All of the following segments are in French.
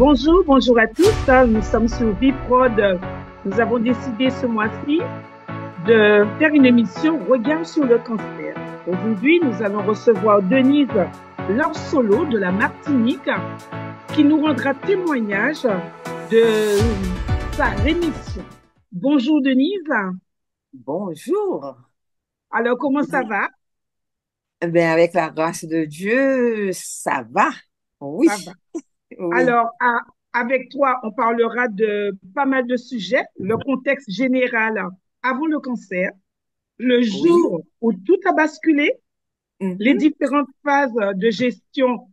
Bonjour, bonjour à tous. Nous sommes sur Biprod. Nous avons décidé ce mois-ci de faire une émission Regard sur le cancer. Aujourd'hui, nous allons recevoir Denise Larsolo de la Martinique qui nous rendra témoignage de sa rémission. Bonjour Denise. Bonjour. Alors, comment ça va? Avec la grâce de Dieu, ça va. Ça va. Oui, oui, Alors, avec toi, on parlera de pas mal de sujets, le contexte général avant le cancer, le oui, jour où tout a basculé, les mhm, différentes phases de gestion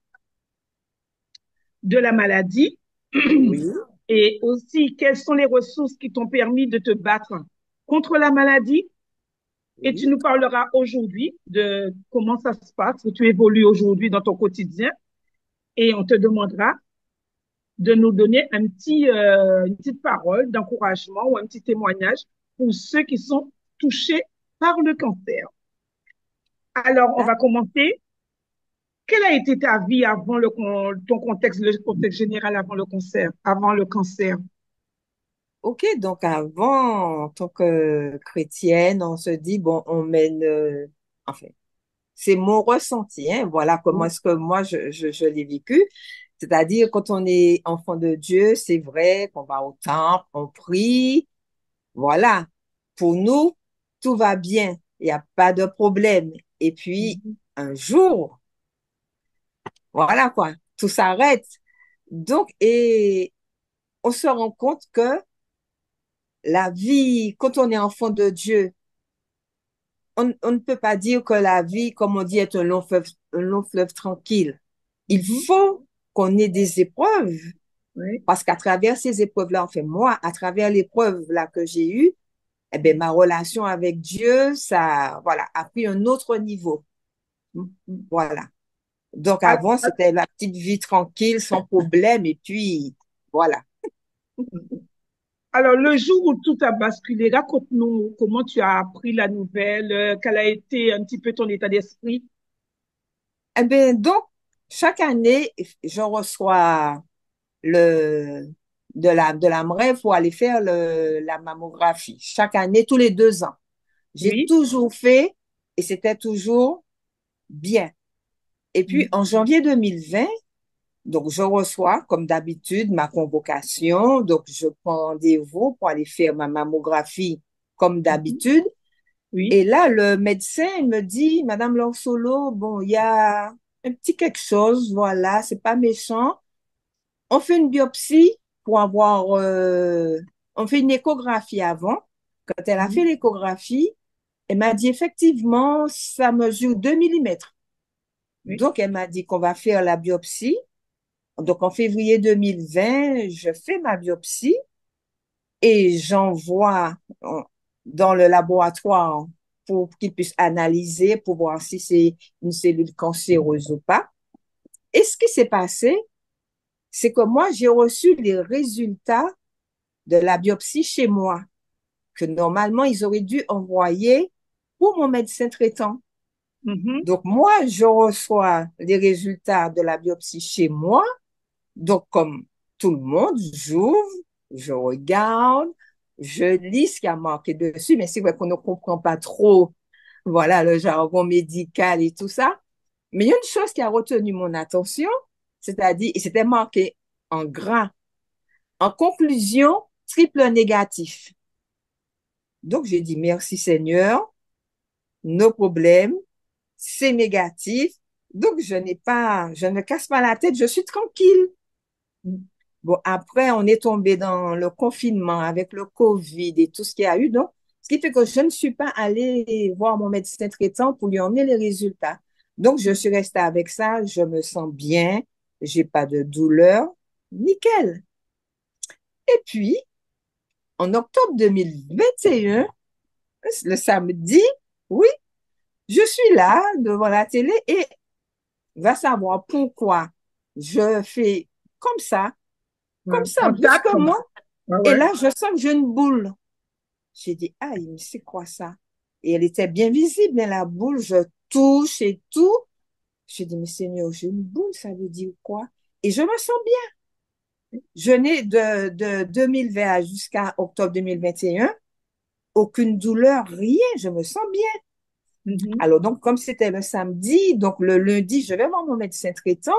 de la maladie oui, et aussi quelles sont les ressources qui t'ont permis de te battre contre la maladie. Et tu oui. nous parleras aujourd'hui de comment ça se passe, que tu évolues aujourd'hui dans ton quotidien. Et on te demandera de nous donner une petite parole d'encouragement ou un petit témoignage pour ceux qui sont touchés par le cancer. Alors, on Ah, va commencer. Quelle a été ta vie avant ton contexte, le contexte général avant le cancer, avant le cancer? ok, donc avant, en tant que chrétienne, on se dit, bon, on mène, enfin, c'est mon ressenti, hein, voilà comment Oui. est-ce que moi, je l'ai vécu. C'est-à-dire, quand on est enfant de Dieu, c'est vrai qu'on va au temple, on prie, voilà. Pour nous, tout va bien, il n'y a pas de problème. Et puis, Mhm. un jour, voilà quoi, tout s'arrête. Donc, et on se rend compte que la vie, quand on est enfant de Dieu, on ne peut pas dire que la vie, comme on dit, est un long fleuve tranquille. Il Mhm. faut qu'on ait des épreuves, Oui. parce qu'à travers ces épreuves-là, enfin moi, à travers l'épreuve là que j'ai eue, eh ben, ma relation avec Dieu, ça, voilà, a pris un autre niveau. Mhm. Voilà. Donc Alors, avant, c'était la petite vie tranquille, sans problème, et puis voilà. alors, le jour où tout a basculé, raconte-nous comment tu as appris la nouvelle, quel a été un petit peu ton état d'esprit. Eh bien, donc, chaque année, je reçois le, de la MREF pour aller faire la mammographie. Chaque année, tous les 2 ans. J'ai Oui. toujours fait et c'était toujours bien. Et puis, en janvier 2020, donc, je reçois, comme d'habitude, ma convocation. Donc, je prends rendez-vous pour aller faire ma mammographie, comme Mhm. d'habitude. Oui. Et là, le médecin, il me dit, Madame Lansolo, bon, il y a un petit quelque chose, voilà, c'est pas méchant. On fait une biopsie pour avoir, on fait une échographie avant. Quand elle a fait Mhm. l'échographie, elle m'a dit effectivement, ça mesure 2 millimètres. Oui. Donc, elle m'a dit qu'on va faire la biopsie. Donc, en février 2020, je fais ma biopsie et j'envoie dans le laboratoire pour qu'ils puissent analyser pour voir si c'est une cellule cancéreuse ou pas. Et ce qui s'est passé, c'est que moi, j'ai reçu les résultats de la biopsie chez moi, que normalement, ils auraient dû envoyer pour mon médecin traitant. Mhm. Donc, moi, je reçois les résultats de la biopsie chez moi. Donc, comme tout le monde, j'ouvre, je regarde, je lis ce qui a marqué dessus, mais c'est vrai qu'on ne comprend pas trop, voilà, le jargon médical et tout ça. Mais il y a une chose qui a retenu mon attention, c'est-à-dire, et c'était marqué en gras, en conclusion, triple négatif. Donc, j'ai dit merci Seigneur, nos problèmes, c'est négatif. Donc, je ne me casse pas la tête, je suis tranquille. Bon, après, on est tombé dans le confinement avec le Covid et tout ce qu'il y a eu. Donc, ce qui fait que je ne suis pas allée voir mon médecin traitant pour lui emmener les résultats. Donc, je suis restée avec ça. Je me sens bien. J'ai pas de douleur. Nickel. Et puis, en octobre 2021, le samedi, oui, je suis là devant la télé et va savoir pourquoi je fais Ouais. comme ça, Contact. brusquement. Ouais, Et ouais. là, je sens que j'ai une boule. J'ai dit, aïe, mais c'est quoi ça? Et elle était bien visible, mais la boule, je touche et tout. J'ai dit, mais Seigneur, j'ai une boule, ça veut dire quoi? Et je me sens bien. Je n'ai de 2020 jusqu'à octobre 2021 aucune douleur, rien, je me sens bien. Mhm. Alors, donc, comme c'était le samedi, donc le lundi, je vais voir mon médecin traitant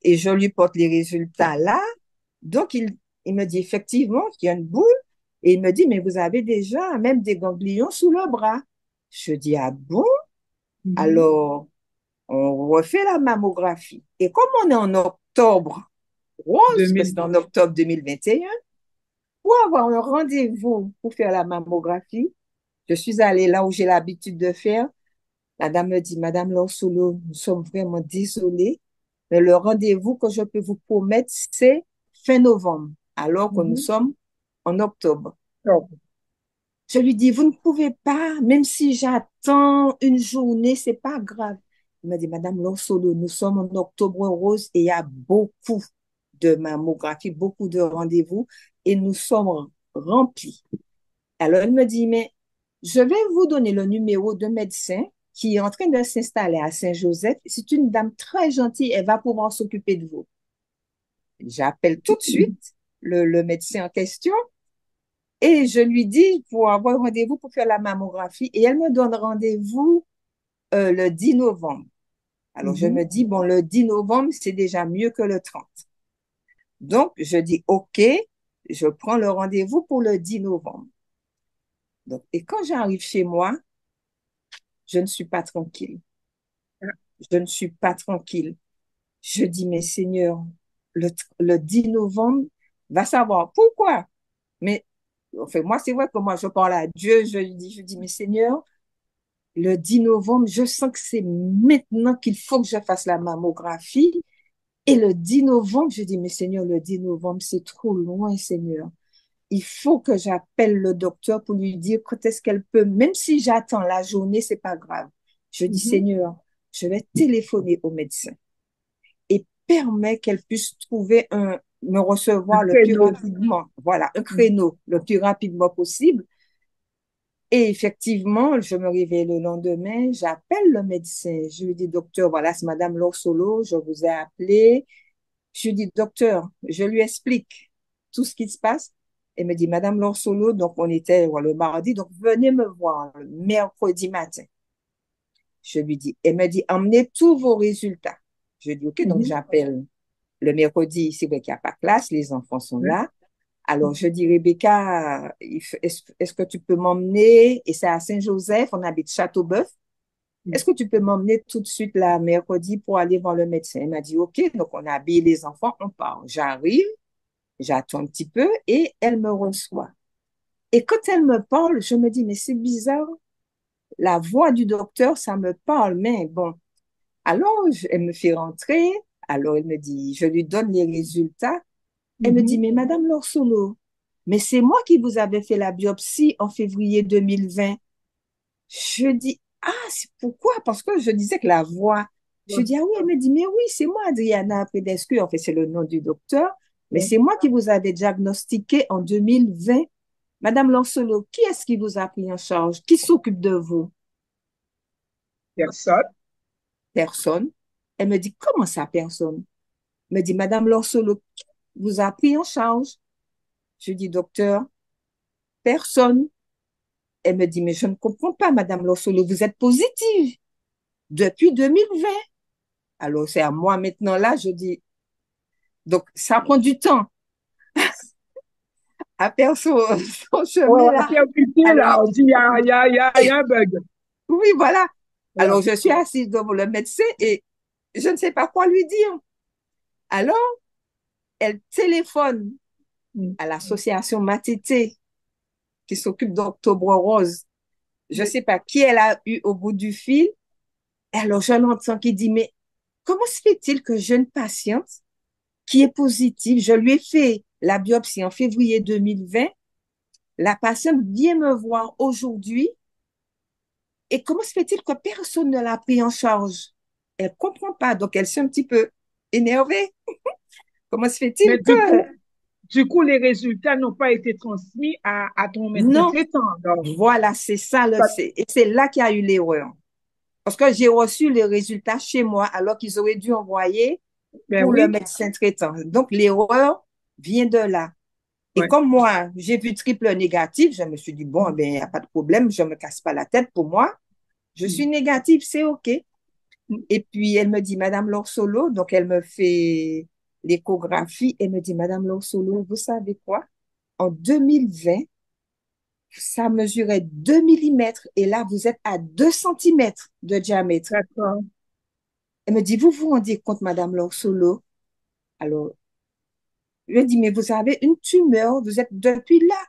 et je lui porte les résultats là. Donc, il me dit effectivement qu'il y a une boule et il me dit, mais vous avez déjà même des ganglions sous le bras. Je dis, ah bon? Mhm. Alors, on refait la mammographie. Et comme on est en octobre rose, que c'est 2000. en octobre 2021, pour avoir un rendez-vous pour faire la mammographie, je suis allée là où j'ai l'habitude de faire. La dame me dit, Madame Lorsolo, nous sommes vraiment désolés, mais le rendez-vous que je peux vous promettre, c'est fin novembre, alors que nous Mhm. sommes en octobre. Donc, Je lui dis, vous ne pouvez pas, même si j'attends une journée, c'est pas grave. Il m'a dit, Madame Lorsolo, nous sommes en octobre rose et il y a beaucoup de mammographies, beaucoup de rendez-vous et nous sommes remplis. Alors, elle me dit, mais je vais vous donner le numéro d'un médecin qui est en train de s'installer à Saint-Joseph. C'est une dame très gentille, elle va pouvoir s'occuper de vous. J'appelle tout de suite le médecin en question et je lui dis pour avoir rendez-vous pour faire la mammographie et elle me donne rendez-vous le 10 novembre. Alors, je mhm. me dis, bon, le 10 novembre, c'est déjà mieux que le 30. Donc, je dis, OK, je prends le rendez-vous pour le 10 novembre. Donc, et quand j'arrive chez moi, je ne suis pas tranquille. Je ne suis pas tranquille. Je dis, mais Seigneur, le 10 novembre, va savoir pourquoi. Mais enfin, moi, c'est vrai que moi, je parle à Dieu, je dis, mais Seigneur, le 10 novembre, je sens que c'est maintenant qu'il faut que je fasse la mammographie. Et le 10 novembre, je dis, mais Seigneur, le 10 novembre, c'est trop loin, Seigneur. Il faut que j'appelle le docteur pour lui dire quand est-ce qu'elle peut, même si j'attends la journée, c'est pas grave. Je dis, Mhm. Seigneur, je vais téléphoner au médecin et permet qu'elle puisse me Un recevoir le plus créneau. rapidement, voilà, un Mhm. créneau le plus rapidement possible. Et effectivement, je me réveille le lendemain, j'appelle le médecin. Je lui dis, docteur, voilà, c'est Madame Lorsolo, je vous ai appelé. Je lui dis, docteur, je lui explique tout ce qui se passe. Elle me dit, Madame Lorsolo, donc on était le mardi, donc venez me voir le mercredi matin. Je lui dis, elle me dit, emmenez tous vos résultats. Je dis, OK, donc Mhm. j'appelle le mercredi, c'est vrai qu'il n'y a pas de classe, les enfants sont Ouais. là. Alors, je dis, Rebecca, est-ce que tu peux m'emmener? Et c'est à Saint-Joseph, on habite Châteauboeuf. Est-ce que tu peux m'emmener tout de suite là, mercredi, pour aller voir le médecin? Elle m'a dit, OK. Donc, on a habillé les enfants, on part. J'arrive, j'attends un petit peu et elle me reçoit. Et quand elle me parle, je me dis, mais c'est bizarre. La voix du docteur, ça me parle, mais bon. Alors, elle me fait rentrer. Alors, elle me dit, je lui donne les résultats. Elle me dit, Mhm. mais Madame Lorsolo, mais c'est moi qui vous avais fait la biopsie en février 2020. Je dis, ah, c'est pourquoi? Parce que je disais que la voix. Je Ouais. dis, ah oui, elle me dit, mais oui, c'est moi, Adriana Predescu. En fait, c'est le nom du docteur. Mais Ouais. c'est moi qui vous avais diagnostiqué en 2020. Madame Lorsolo, qui est-ce qui vous a pris en charge? Qui s'occupe de vous? Personne. Personne. Elle me dit, comment ça, personne? Elle me dit, Madame Lorsolo, qui vous a pris en charge? Je dis, docteur, personne. Elle me dit, mais je ne comprends pas, Madame Lorsolo, vous êtes positive depuis 2020. Alors, c'est à moi maintenant là, je dis, donc ça prend du temps à faire son chemin Oh, à là. percuter, là, Alors, on dit, il y a un bug. oui, voilà. Ouais. Alors, je suis assise devant le médecin et je ne sais pas quoi lui dire. Alors, elle téléphone Mhm. à l'association Matité qui s'occupe d'Octobre Rose. Je ne sais pas qui elle a eu au bout du fil. Et alors, je l'entends qui dit, mais comment se fait-il que jeune patiente qui est positive, je lui ai fait la biopsie en février 2020. La patiente vient me voir aujourd'hui et comment se fait-il que personne ne l'a pris en charge? Elle comprend pas, donc elle s'est un petit peu énervée. Comment se Mais fait-il que... du coup, les résultats n'ont pas été transmis à ton médecin Non, traitant. Donc, voilà, c'est ça, ça- et c'est là qu'il y a eu l'erreur. Parce que j'ai reçu les résultats chez moi alors qu'ils auraient dû envoyer Ben pour le oui, médecin traitant. Donc, l'erreur vient de là. Et ouais. comme moi, j'ai vu triple négatif, je me suis dit, bon, ben, il n'y a pas de problème, je ne me casse pas la tête. Pour moi, je suis Mm. négative, c'est OK. Mm. Et puis, elle me dit, Madame Lorsolo, donc elle me fait l'échographie. Elle me dit, Madame Lorsolo, vous savez quoi? En 2020, ça mesurait 2 millimètres et là, vous êtes à 2 centimètres de diamètre. D'accord. Elle me dit, vous vous rendez compte, Madame Lorsolo? Alors, je dis, mais vous avez une tumeur, vous êtes depuis là.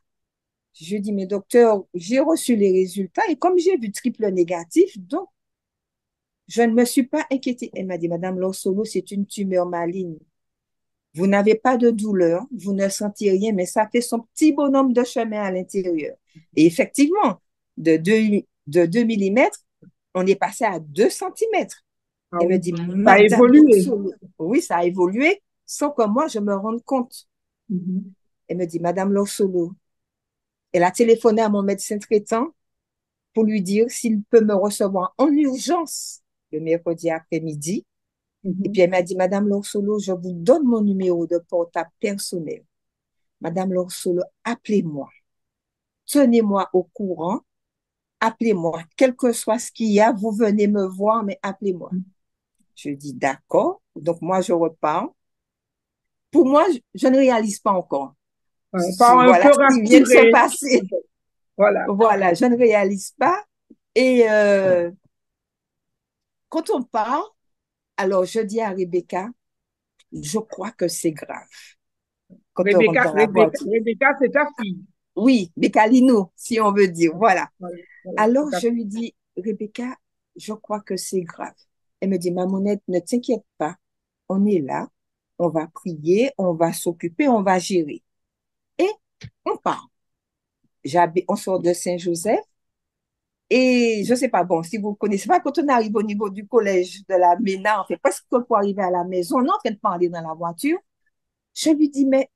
Je dis, mais docteur, j'ai reçu les résultats et comme j'ai vu triple négatif, donc je ne me suis pas inquiétée. Elle m'a dit, Madame Lorsolo, c'est une tumeur maligne. Vous n'avez pas de douleur, vous ne sentez rien, mais ça fait son petit bonhomme de chemin à l'intérieur. Et effectivement, de 2 millimètres, on est passé à 2 centimètres. Ah Elle me oui. dit, Ça a Madame évolué. Lorsolo, oui, ça a évolué sans que moi je me rende compte. Mhm. Elle me dit, Madame Lorsolo, elle a téléphoné à mon médecin traitant pour lui dire s'il peut me recevoir en urgence le mercredi après-midi. Et puis Mhm. elle m'a dit, Madame Lorsolo, je vous donne mon numéro de portable personnel. Madame Lorsolo, appelez-moi. Tenez-moi au courant. Appelez-moi. Quel que soit ce qu'il y a, vous venez me voir, mais appelez-moi. Je dis, d'accord. Donc moi, je repars. Pour moi, je ne réalise pas encore. On part un Voilà peu ce qui vient de se rassuré. passer. Voilà. Voilà, je ne réalise pas. Et quand on part, alors je dis à Rebecca, je crois que c'est grave. Quand on rentre Rebecca, dans la voiture. Rebecca, c'est ta fille. Oui, Becalino, si on veut dire. Voilà. Voilà, voilà, c'est Alors ta je fille. lui dis, Rebecca, je crois que c'est grave. Elle me dit, Mamonette, ne t'inquiète pas. On est là. On va prier, on va s'occuper, on va gérer. Et on part. On sort de Saint-Joseph. Et je sais pas, bon, si vous connaissez pas, quand on arrive au niveau du collège de la MENA, on fait presque pour arriver à la maison, on est en train de parler dans la voiture. Je lui dis, mais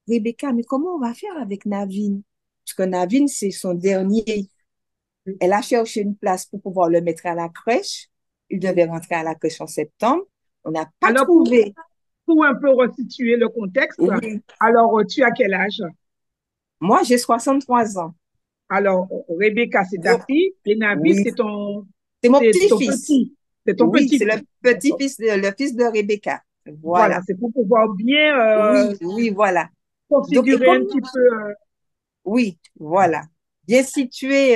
Rebecca, mais comment on va faire avec Navine? Parce que Navine, c'est son dernier. Oui, Elle a cherché une place pour pouvoir le mettre à la crèche. Il oui. devait rentrer à la crèche en septembre. On n'a pas Alors, trouvé. pour un peu resituer le contexte, Oui, alors, tu as quel âge? moi, j'ai 63 ans. Alors, Rebecca, c'est ta Donc, fille, et Nabil, oui, c'est mon c'est ton petit-fils. petit, c'est ton Oui, c'est petit-fils. D'accord. le fils de Rebecca. Voilà, Voilà. c'est pour pouvoir bien Oui, oui, voilà. Donc, et configurer comme, un petit peu, oui, voilà. Bien situé,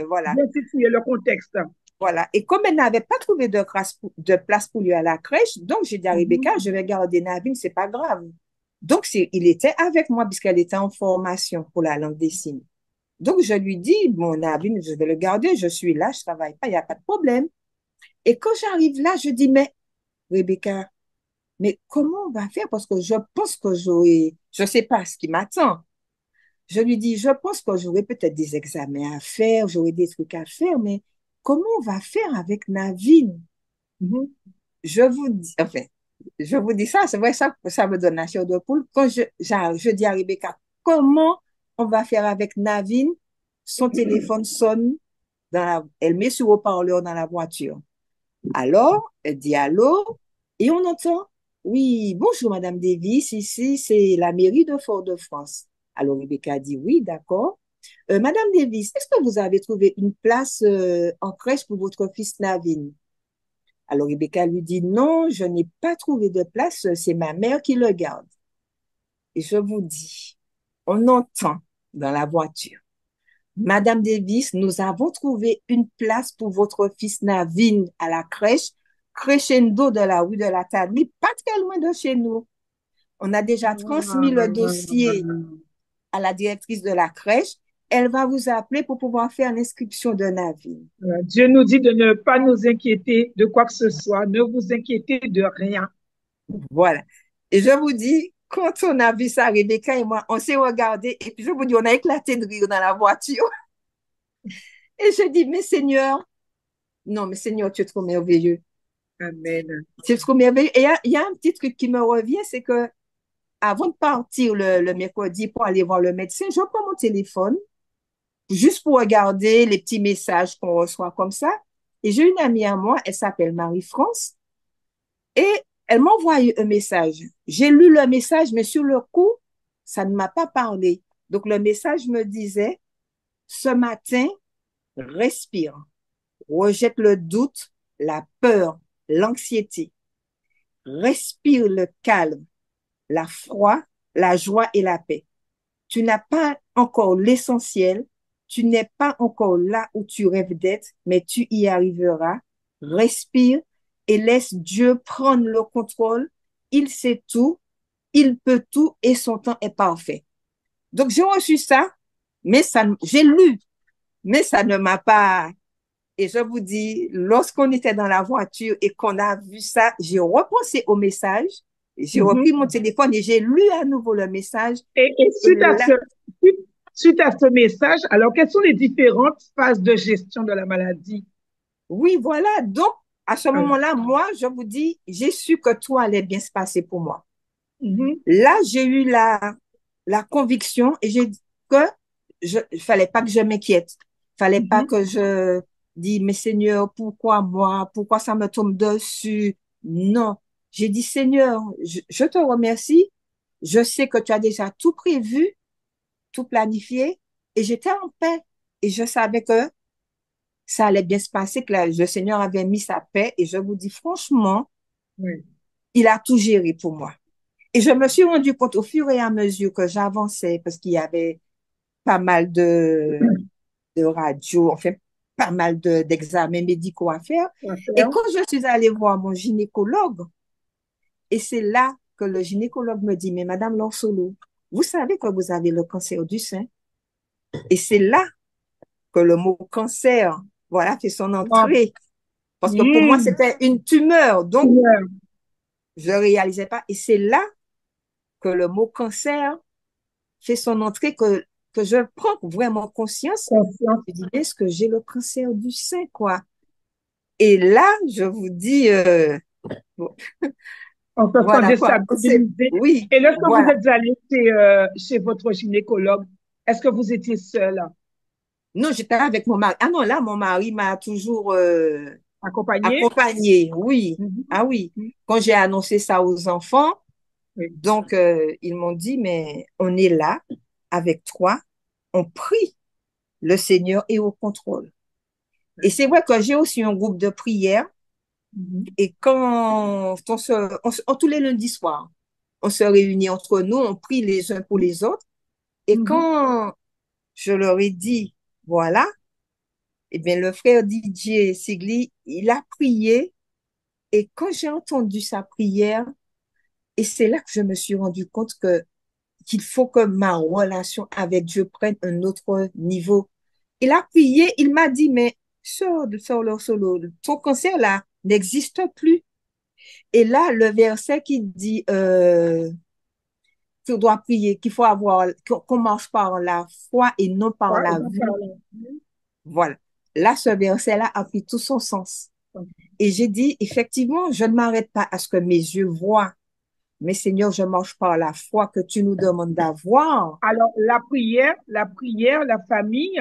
voilà. bien situer le contexte. Voilà. Et comme elle n'avait pas trouvé de place pour lui à la crèche, donc j'ai dit à Mhm. Rebecca, je vais garder Navine, c'est pas grave. Donc, il était avec moi puisqu'elle était en formation pour la langue des signes. Donc, je lui dis, bon, Navine, je vais le garder, je suis là, je travaille pas, il n'y a pas de problème. Et quand j'arrive là, je dis, mais Rebecca, mais comment on va faire? Parce que je pense que je sais pas ce qui m'attend. Je lui dis, je pense que j'aurai peut-être des examens à faire, j'aurai des trucs à faire, mais comment on va faire avec Navine? Mhm. Je vous dis, enfin, je vous dis ça, c'est vrai, ça me donne la chair de poule. Quand je dis à Rebecca, comment on va faire avec Navine? Son téléphone sonne, elle met sur haut-parleur dans la voiture. Alors, elle dit allô, et on entend, oui, bonjour Madame Davis, ici c'est la mairie de Fort-de-France. Alors Rebecca dit oui, d'accord. Madame Davis, est-ce que vous avez trouvé une place en crèche pour votre fils Navin? Alors Rebecca lui dit non, je n'ai pas trouvé de place, c'est ma mère qui le garde. Et je vous dis, on entend dans la voiture. Madame Davis, nous avons trouvé une place pour votre fils Navin à la crèche, crescendo de la rue de la Tadli, pas très loin de chez nous. On a déjà transmis le dossier à la directrice de la crèche. Elle va vous appeler pour pouvoir faire l'inscription de Navin. Dieu nous dit de ne pas nous inquiéter de quoi que ce soit, ne vous inquiétez de rien. Voilà. Et je vous dis, quand on a vu ça, Rebecca et moi, on s'est regardé et puis je vous dis, on a éclaté de rire dans la voiture. Et je dis, mais Seigneur, non, mais Seigneur, tu es trop merveilleux. Amen. C'est trop merveilleux. Et il y a un petit truc qui me revient, c'est que avant de partir le mercredi pour aller voir le médecin, je prends mon téléphone juste pour regarder les petits messages qu'on reçoit comme ça. Et j'ai une amie à moi, elle s'appelle Marie-France. Et Elle m'a envoyé un message. J'ai lu le message, mais sur le coup, ça ne m'a pas parlé. Donc, le message me disait, ce matin, respire, rejette le doute, la peur, l'anxiété. Respire le calme, la foi, la joie et la paix. Tu n'as pas encore l'essentiel, tu n'es pas encore là où tu rêves d'être, mais tu y arriveras. Respire et laisse Dieu prendre le contrôle. Il sait tout, il peut tout et son temps est parfait. Donc, j'ai reçu ça, mais j'ai lu, mais ça ne m'a pas. Et je vous dis, lorsqu'on était dans la voiture et qu'on a vu ça, j'ai repensé au message, j'ai repris Mhm. mon téléphone et j'ai lu à nouveau le message. Et Et là, suite à ce message, alors quelles sont les différentes phases de gestion de la maladie? oui, voilà. Donc, à ce Oui. moment-là, moi, je vous dis, j'ai su que tout allait bien se passer pour moi. Mhm. Là, j'ai eu la conviction et j'ai dit que il fallait pas que je m'inquiète. Fallait pas Mhm. que je dis, mais Seigneur, pourquoi moi? Pourquoi ça me tombe dessus? Non. J'ai dit, Seigneur, je te remercie. Je sais que tu as déjà tout prévu, tout planifié et j'étais en paix. Et je savais que ça allait bien se passer, que le Seigneur avait mis sa paix. Et je vous dis franchement, Oui. il a tout géré pour moi. Et je me suis rendu compte au fur et à mesure que j'avançais, parce qu'il y avait pas mal de radios, enfin, pas mal d'examens médicaux à faire. Et Parfait. quand je suis allée voir mon gynécologue, et c'est là que le gynécologue me dit, mais Madame Lansolo, vous savez que vous avez le cancer du sein. Et c'est là que le mot cancer, voilà, fait son Wow. entrée. Parce que pour moi, Mm. c'était une tumeur. Donc, Seigneur, je ne réalisais pas. Et c'est là que le mot cancer fait son entrée, que je prends vraiment conscience. confiance. Je dis, est-ce que j'ai le cancer du sein, quoi? Et là, je vous dis, bon, On se sent voilà quoi. déstabilisé. Oui, Et lorsque vous voilà. êtes allé chez votre gynécologue, est-ce que vous étiez seule, Non, j'étais avec mon mari. Ah non, là, mon mari m'a toujours accompagnée? accompagnée. Oui, Mhm. ah oui. Mhm. Quand j'ai annoncé ça aux enfants, Oui. donc ils m'ont dit, mais on est là avec toi. On prie. Le Seigneur est au contrôle. Et Oui. c'est vrai que j'ai aussi un groupe de prière. Mhm. Et quand tous les lundis soirs, on se réunit entre nous, on prie les uns pour les autres. Et Mhm. quand je leur ai dit, voilà, eh bien, le frère Didier Sigli, il a prié. Et quand j'ai entendu sa prière, et c'est là que je me suis rendu compte qu'il faut que ma relation avec Dieu prenne un autre niveau. Il a prié, il m'a dit, mais solo, ton cancer là n'existe plus. Et là, le verset qui dit qu'on doit prier, qu'il faut avoir, qu'on marche par la foi et non par Ouais, la j'en vue. parle. Voilà. Là, ce verset-là a pris tout son sens. Et j'ai dit, effectivement, je ne m'arrête pas à ce que mes yeux voient, mais Seigneur, je marche par la foi que tu nous demandes d'avoir. Alors, la prière, la famille,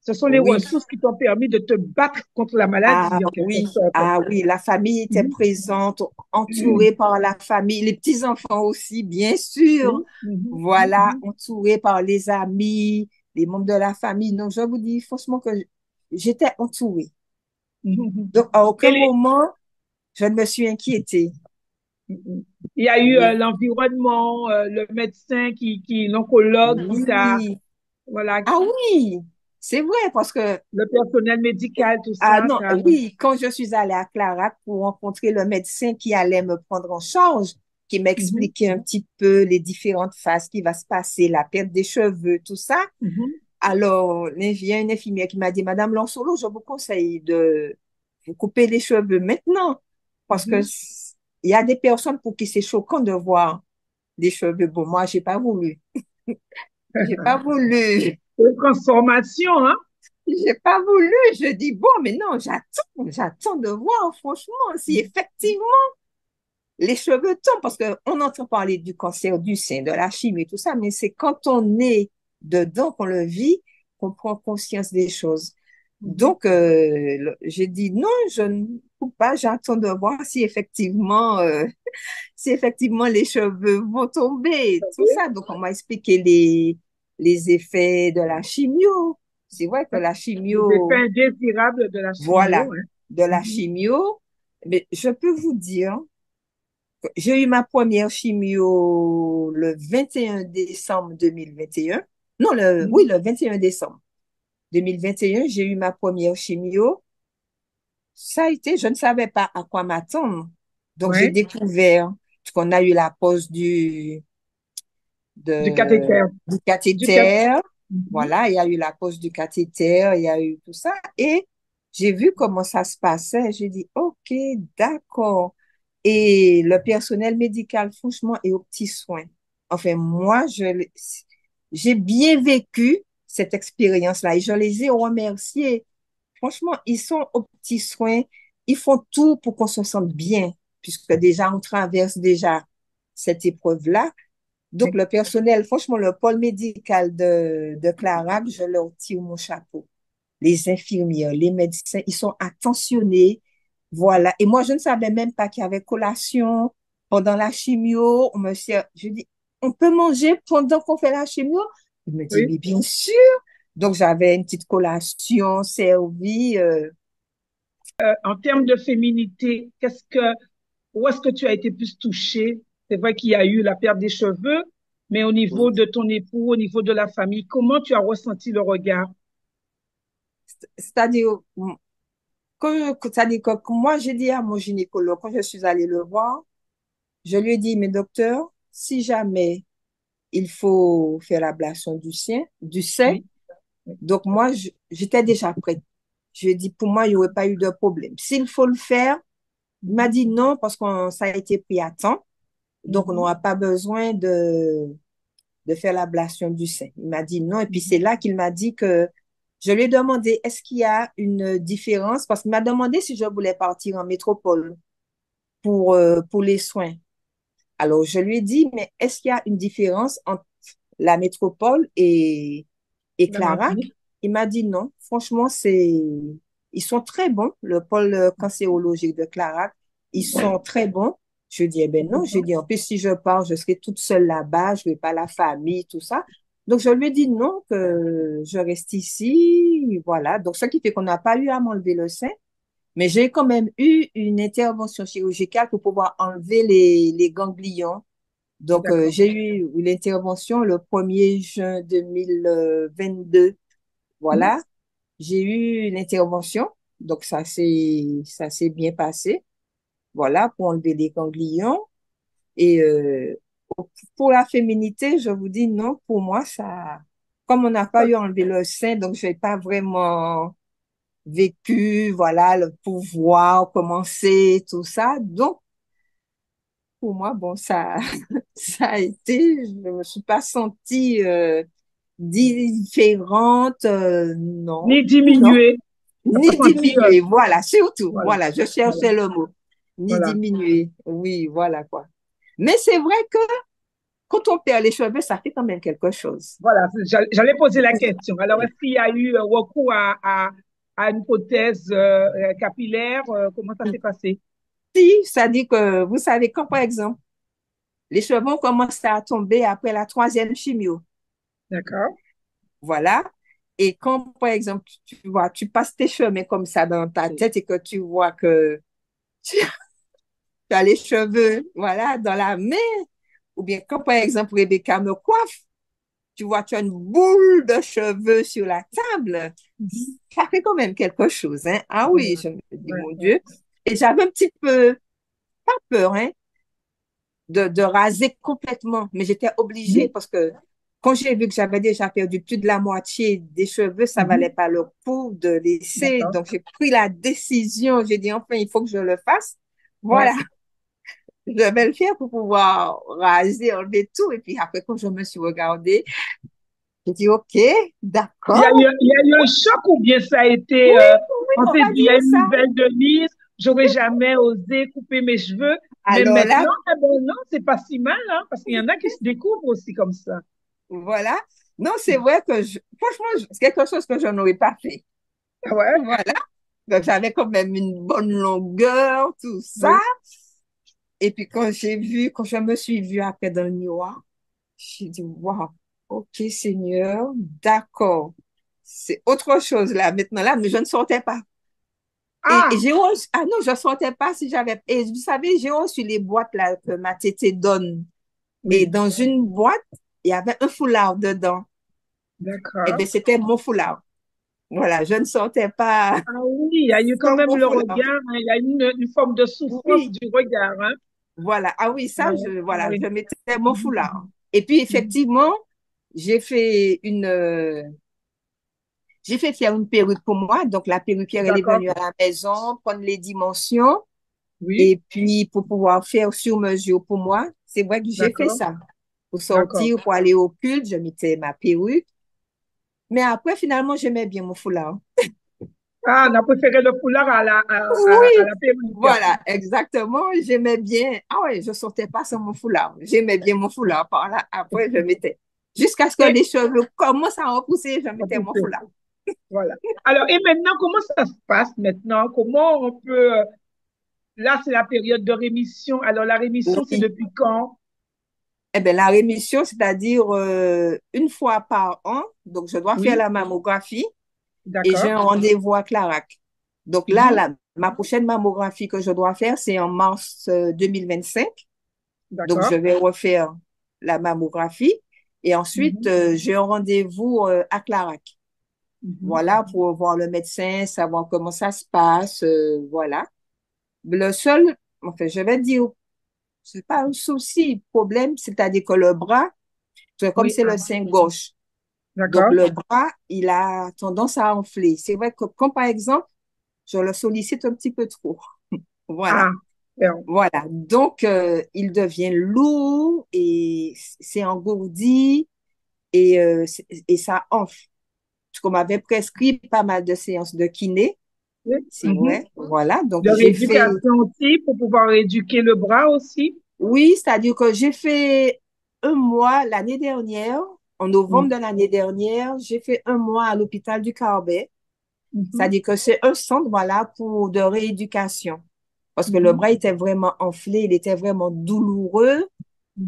ce sont les Oui, ressources qui t'ont permis de te battre contre la maladie, en quelque sorte. ah oui, la famille était Mhm. présente, entourée par la famille, les petits-enfants aussi, bien sûr. Mhm. Mhm. Voilà, Mhm. entourée par les amis, les membres de la famille. Donc, je vous dis franchement que j'étais entourée. Mhm. Donc, à Et aucun moment, je ne me suis inquiétée. il y a eu Oui, l'environnement, le médecin l'oncologue qui t'a, oui. voilà, Ah oui, c'est vrai, parce que le personnel médical, tout ah ça, non, ça. oui, quand je suis allée à Clarac pour rencontrer le médecin qui allait me prendre en charge, qui Mhm. m'expliquait un petit peu les différentes phases qui va se passer, la perte des cheveux, tout ça. Mhm. Alors, il y a une infirmière qui m'a dit, Madame Lansolo, je vous conseille de vous couper les cheveux maintenant, parce que Mhm. il y a des personnes pour qui c'est choquant de voir des cheveux. Bon, moi, j'ai pas voulu. J'ai pas voulu. Une transformation, hein? J'ai pas voulu. Je dis, bon, mais non, j'attends de voir, franchement, si effectivement les cheveux tombent, parce qu'on entend parler du cancer du sein, de la chimie, tout ça, mais c'est quand on est dedans, qu'on le vit, qu'on prend conscience des choses. Mhm. Donc, j'ai dit, non, coupe pas, j'attends de voir si effectivement, si effectivement les cheveux vont tomber, tout ça. Donc, on m'a expliqué les effets de la chimio. C'est vrai que la Les effets chimio, indésirables de la chimio, voilà, hein. de la Mhm. chimio, mais je peux vous dire, que j'ai eu ma première chimio le 21 décembre 2021. Non, oui, Mhm. le 21 décembre 2021, j'ai eu ma première chimio. Ça a été, je ne savais pas à quoi m'attendre. Donc, j'ai Ouais, découvert qu'on a eu la pose du cathéter. du Du cat- cathéter. Mhm. Voilà, il y a eu la pose du cathéter, il y a eu tout ça. Et j'ai vu comment ça se passait. J'ai dit, OK, d'accord. Et le personnel médical, franchement, est aux petits soins. Enfin, moi, j'ai bien vécu cette expérience-là et je les ai remerciés. Franchement, ils sont aux petits soins. Ils font tout pour qu'on se sente bien, puisque déjà, on traverse déjà cette épreuve-là. Donc, le personnel, franchement, le pôle médical de Clarac, je leur tire mon chapeau. Les infirmières, les médecins, ils sont attentionnés. Voilà. Et moi, je ne savais même pas qu'il y avait collation pendant la chimio. Je dis, on peut manger pendant qu'on fait la chimio? Il me dit, Oui. oui, bien sûr. Donc, j'avais une petite collation servie. En termes de féminité, où est-ce que tu as été plus touchée? C'est vrai qu'il y a eu la perte des cheveux, mais au niveau de ton époux, au niveau de la famille, comment tu as ressenti le regard? C'est-à-dire, c'est-à-dire que moi, j'ai dit à mon gynécologue, quand je suis allée le voir, je lui ai dit, mais docteur, si jamais il faut faire l'ablation du sein, Oui, oui, donc moi, j'étais déjà prête. Je lui ai dit, pour moi, il n'y aurait pas eu de problème. S'il faut le faire, il m'a mhm, dit non, parce que ça a été pris à temps. Donc, on mhm, n'aura pas besoin de faire l'ablation du sein. Il m'a dit non. Et puis, c'est mhm. là qu'il m'a dit que je lui ai demandé, est-ce qu'il y a une différence? Parce qu'il m'a demandé si je voulais partir en métropole pour les soins. Alors, je lui ai dit, mais est-ce qu'il y a une différence entre la métropole et La Clarac? Martinique. Il m'a dit non. Franchement, ils sont très bons, le pôle cancérologique de Clarac. Ils sont très bons. Je dis, eh ben non. Je D'accord. dis, en plus, si je pars, je serai toute seule là-bas. Je vais pas la famille, tout ça. Donc, je lui ai dit non, que je reste ici. Voilà. Donc, ce qui fait qu'on n'a pas eu à m'enlever le sein. Mais j'ai quand même eu une intervention chirurgicale pour pouvoir enlever les ganglions. Donc, D'accord. j'ai eu l'intervention le 1er juin 2022. Mhm. Voilà, j'ai eu une intervention. Donc, ça s'est bien passé. Voilà, pour enlever les ganglions. Et pour la féminité, je vous dis non, pour moi, ça, comme on n'a pas eu à enlever le sein, donc je n'ai pas vraiment vécu, voilà, le pouvoir, commencer, tout ça. Donc, pour moi, bon, ça, ça a été, je ne me suis pas sentie différente, non, Ni non, diminuer. T'as pas ni senti, diminuée, voilà, surtout, voilà, voilà, je voilà, cherchais le mot, ni voilà. diminuée, oui, voilà quoi. Mais c'est vrai que quand on perd les cheveux, ça fait quand même quelque chose. Voilà, j'allais poser la question. Alors, est-ce qu'il y a eu recours à une prothèse capillaire? Comment ça s'est passé? Si, ça dit que, vous savez, quand par exemple, les cheveux ont commencé à tomber après la troisième chimio, D'accord. voilà. Et quand, par exemple, tu vois, tu passes tes chemins comme ça dans ta Oui. tête et que tu vois que tu as les cheveux, voilà, dans la main, ou bien quand, par exemple, Rebecca me coiffe, tu vois, tu as une boule de cheveux sur la table, Mhm. ça fait quand même quelque chose, hein. Ah Ouais, oui, je me dis, ouais, mon ouais. Dieu. Et j'avais un petit peu, pas peur, hein, de raser complètement, mais j'étais obligée Mhm. parce que quand j'ai vu que j'avais déjà perdu plus de la moitié des cheveux, ça valait Mhm. pas le coup de laisser. D'accord. Donc, j'ai pris la décision. J'ai dit, enfin, il faut que je le fasse. Ouais. Voilà, je vais le faire pour pouvoir raser, enlever tout. Et puis après, quand je me suis regardée, j'ai dit, OK, d'accord. Il y a eu un choc ou bien ça a été, Oui, oui, on on s'est va dit, il y a dire une ça. nouvelle Denise, j'aurais jamais osé couper mes cheveux, mais Alors là, maintenant, eh ben non, c'est pas si mal, hein, parce qu'il y en a qui se découvrent aussi comme ça. voilà. Non, c'est vrai que, franchement, c'est quelque chose que je n'aurais pas fait. Ah ouais? Voilà. Donc, j'avais quand même une bonne longueur, tout ça. Oui. Et puis, quand je me suis vue après dans le miroir, j'ai dit, waouh, ok, Seigneur, d'accord. C'est autre chose là, maintenant là, mais je ne sortais pas. Et Ah, j'ai reçu, ah non, je sortais pas si j'avais, et vous savez, j'ai reçu les boîtes là que ma tétée donne. Et oui, dans une boîte, il y avait un foulard dedans. Et d'accord. bien, c'était mon foulard. Voilà, je ne sortais pas Ah oui, il y a eu quand sans même mon le foulard. regard, hein, il y a une forme de souffrance Oui, du regard, hein. voilà. Ah oui, Ah ça, oui, ah voilà, oui. je mettais mon Mhm, foulard. mhm, Et puis, mhm. effectivement, j'ai fait j'ai fait faire une perruque pour moi. Donc, la perruquière, elle est D'accord, venue à la maison, prendre les dimensions. oui, Et puis, pour pouvoir faire sur mesure pour moi, c'est vrai que j'ai fait d'accord, ça. Pour d'accord. sortir, pour aller au culte, je mettais ma perruque. Mais après, finalement, j'aimais bien mon foulard. Ah, on a préféré le foulard à Oui, la perruque. voilà, exactement. J'aimais bien. Ah ouais, je sortais pas sans mon foulard. J'aimais bien mon foulard. Par là, après, je mettais. Jusqu'à ce que Et, les cheveux commencent à repousser, je mettais mon foulard. voilà. Alors, et maintenant, comment ça se passe maintenant? Comment on peut, là, c'est la période de rémission. Alors, la rémission, c'est Oui. depuis quand? Eh bien, la rémission, c'est-à-dire une fois par an, donc je dois faire Oui, la mammographie et j'ai d'accord. un rendez-vous à Clarac. Donc là, Mhm, ma prochaine mammographie que je dois faire, c'est en mars 2025. Donc, je d'accord. vais refaire la mammographie et ensuite, Mhm, j'ai un rendez-vous à Clarac. mhm. Voilà, pour voir le médecin, savoir comment ça se passe, voilà. Le seul, enfin, je vais dire, c'est pas un souci, problème, c'est-à-dire que le bras, comme Oui, c'est ah, le sein gauche, donc d'accord. le bras, il a tendance à enfler. C'est vrai que quand, par exemple, je le sollicite un petit peu trop. Voilà. Ah, bien. Voilà. Donc, il devient lourd et c'est engourdi et ça enfle. Qu'on m'avait prescrit pas mal de séances de kiné, Oui, c'est mhm. vrai. Voilà. Donc, De j'ai fait, rééducation aussi pour pouvoir éduquer le bras aussi. oui, c'est-à-dire que j'ai fait un mois l'année dernière, en novembre Mhm, de l'année dernière, j'ai fait un mois à l'hôpital du Carbet. mhm, C'est-à-dire que c'est un centre, voilà, de rééducation. Parce que le mhm, bras était vraiment enflé, il était vraiment douloureux.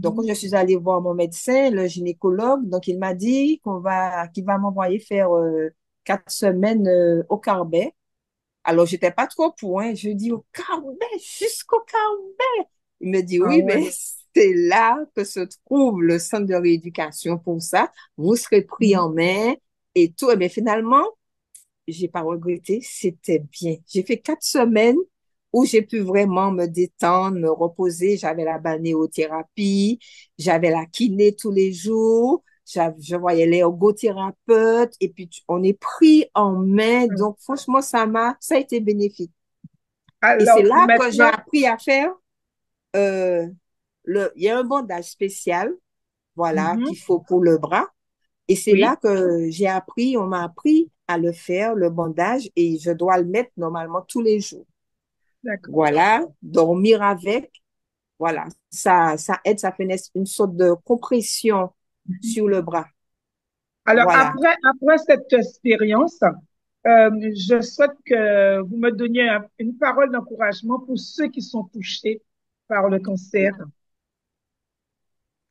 Donc, quand mhm. je suis allée voir mon médecin, le gynécologue, donc il m'a dit qu'il va m'envoyer faire 4 semaines au Carbet. Alors, j'étais pas trop pour, hein. Je dis au Carbet, jusqu'au Carbet. Il me dit, Ah oui, ouais. mais c'est là que se trouve le centre de rééducation pour ça. Vous serez pris Mhm. en main et tout. Et bien, finalement, j'ai pas regretté, c'était bien. J'ai fait 4 semaines où j'ai pu vraiment me détendre, me reposer. J'avais la balnéothérapie, j'avais la kiné tous les jours, je voyais l'ergothérapeute et puis on est pris en main. Donc franchement, ça a été bénéfique. Et c'est Alors, là que j'ai maintenant, appris à faire, euh, il y a un bandage spécial, voilà, mhm, qu'il faut pour le bras. Et c'est là oui, que on m'a appris à le faire, le bandage, et je dois le mettre normalement tous les jours. d'accord. Voilà, dormir avec, voilà, ça aide, ça fait une sorte de compression sur le bras. Alors, Voilà. après cette expérience, je souhaite que vous me donniez une parole d'encouragement pour ceux qui sont touchés par le cancer.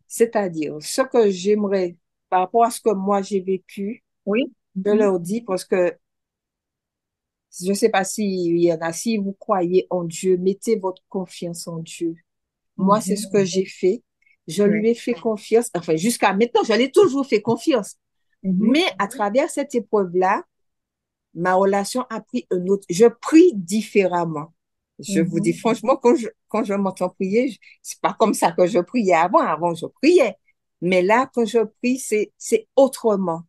C'est-à-dire, ce que j'aimerais, par rapport à ce que moi j'ai vécu, Oui. je Mhm, leur dis parce que je ne sais pas s'il y en a, si vous croyez en Dieu, mettez votre confiance en Dieu. Moi, c'est ce mhm, que j'ai fait. Je oui. lui ai fait confiance. Enfin, jusqu'à maintenant, je l'ai toujours fait confiance. Mhm, Mais à travers cette épreuve-là, ma relation a pris un autre. Je prie différemment. Je vous dis mhm. franchement, quand je m'entends prier, c'est pas comme ça que je priais avant. Avant, je priais. Mais là, quand je prie, c'est autrement.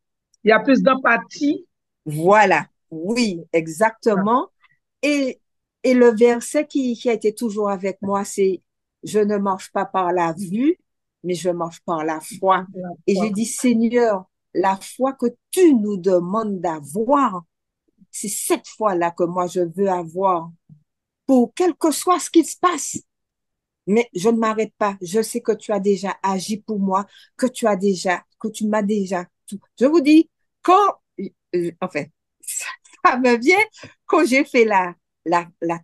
Il y a plus d'empathie. Voilà. Oui, Ah, exactement. Et, et le verset qui a été toujours avec moi, c'est je ne marche pas par la vue, mais je marche par la foi. la Et j'ai foi. dit, Seigneur, la foi que tu nous demandes d'avoir, c'est cette foi-là que moi je veux avoir pour quel que soit ce qui se passe. Mais je ne m'arrête pas. Je sais que tu as déjà agi pour moi, que tu m'as déjà tout. Je vous dis, enfin, ça me vient quand j'ai fait la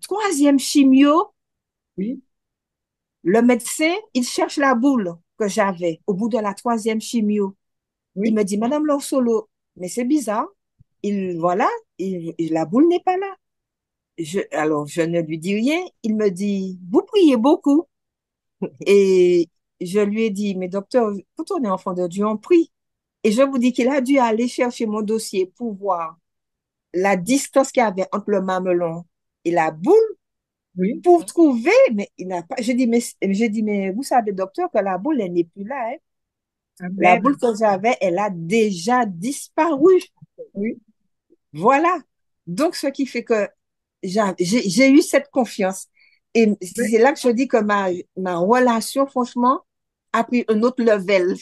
troisième chimio, Oui, le médecin, il cherche la boule que j'avais au bout de la troisième chimio. Il oui. me dit, Madame Lorsolo, mais c'est bizarre. Voilà, la boule n'est pas là. Alors, je ne lui dis rien. Il me dit, vous priez beaucoup. Et je lui ai dit, mais docteur, quand on est enfant de Dieu, on prie. Et je vous dis qu'il a dû aller chercher mon dossier pour voir la distance qu'il y avait entre le mamelon et la boule Oui, pour trouver, mais il n'a pas. Je dis, mais vous savez, docteur, que la boule, elle n'est plus là, hein. La boule amen. que j'avais, elle a déjà disparu. Oui, Voilà. Donc, ce qui fait que j'ai eu cette confiance. Et oui. c'est là que je dis que ma relation, franchement, a pris un autre level,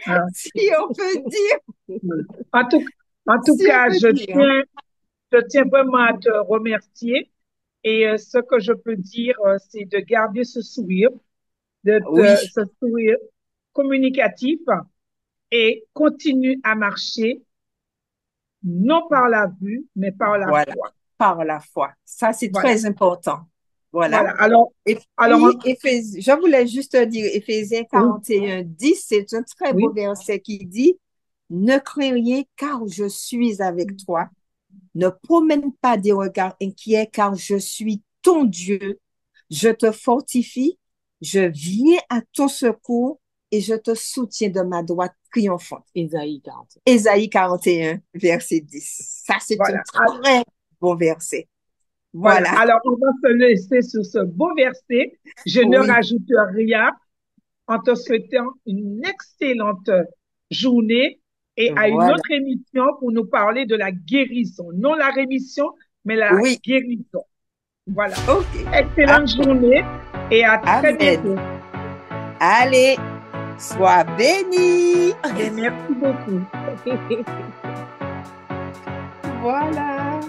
Ah, si on peut dire, oui. En tout, en tout si on cas, peut dire. je tiens vraiment à te remercier. Et ce que je peux dire, c'est de garder ce sourire, Oui, ce sourire communicatif et continue à marcher, non par la vue, mais par la voilà, foi. par la foi. Ça, c'est Voilà, très important. Voilà. voilà. Alors, Et alors, puis, je voulais juste dire, Éphésiens oui, 41:10, c'est un très beau oui, verset qui dit, ne crains rien car je suis avec toi. Ne promène pas des regards inquiets car je suis ton Dieu. Je te fortifie, je viens à ton secours et je te soutiens de ma droite triomphante. Ésaïe 41, verset 10. Ça, c'est un voilà. très bon verset. Voilà. Voilà. Alors, on va se laisser sur ce beau verset. Je ne Oui, rajoute rien en te souhaitant une excellente journée et à une voilà. autre émission pour nous parler de la guérison. Non la rémission, mais la Oui, guérison. Voilà. OK. Excellente Amen. journée et à très Amen. bientôt. Allez, sois béni. Et merci beaucoup. Voilà.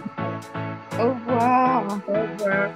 Au revoir. Au revoir.